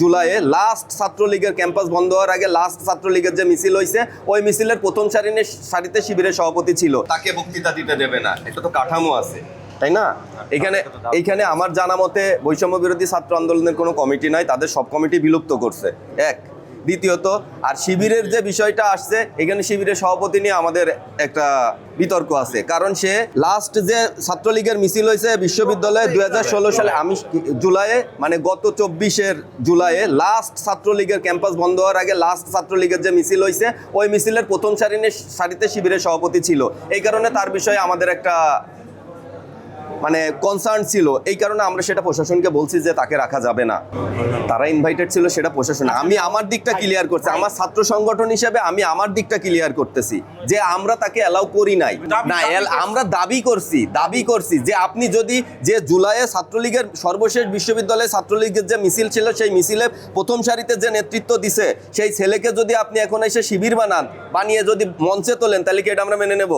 জুলাইয়ে লাস্ট ছাত্রলীগের ক্যাম্পাস বন্ধ হওয়ার আগে লাস্ট ছাত্রলীগের যে মিছিল হয়েছে ওই মিছিলের প্রথম সারিতে শিবিরের সভাপতি ছিল, তাকে বক্তৃতা দিতে দেবে না, এটা তো কাঠামো আছে, তাই না? এইখানে আমার জানা মতে বৈষম্য বিরোধী ছাত্র আন্দোলনের কোনো কমিটি নাই, তাদের সব কমিটি বিলুপ্ত করছে। এক, দ্বিতীয়ত আর শিবিরের যে বিষয়টা আসছে, এখানে শিবিরের সভাপতি নিয়ে আমাদের একটা বিতর্ক আছে, কারণ সে লাস্ট যে ছাত্রলীগের মিছিল হয়েছে বিশ্ববিদ্যালয়ে 2016 সালে, আমি জুলাইয়ে মানে গত 24 জুলাইয়ে লাস্ট ছাত্রলীগের ক্যাম্পাস বন্ধ হওয়ার আগে লাস্ট ছাত্রলীগের যে মিছিল হয়েছে ওই মিছিলের প্রথম সারিতে শিবিরের সভাপতি ছিল। এই কারণে তার বিষয়ে আমাদের একটা মানে কনসার্ন ছিল, এই কারণে আমরা সেটা প্রশাসনকে বলছি যে তাকে রাখা যাবে না। তারা ইনভাইটেড ছিল, সেটা প্রশাসন। আমি আমার দিকটা ক্লিয়ার করছি, আমার ছাত্র সংগঠন হিসেবে আমি আমার দিকটা ক্লিয়ার করতেছি যে আমরা তাকে অ্যালাউ করি নাই, না আমরা দাবি করছি যে আপনি যদি যে জুলাইয়ে ছাত্রলীগের সর্বশেষ বিশ্ববিদ্যালয়ে ছাত্রলীগের যে মিছিল ছিল সেই মিছিলে প্রথম সারিতে যে নেতৃত্ব দিছে সেই ছেলেকে যদি আপনি এখন এসে শিবির বানিয়ে যদি মঞ্চে তোলেন, তাহলে কি এটা আমরা মেনে নেব?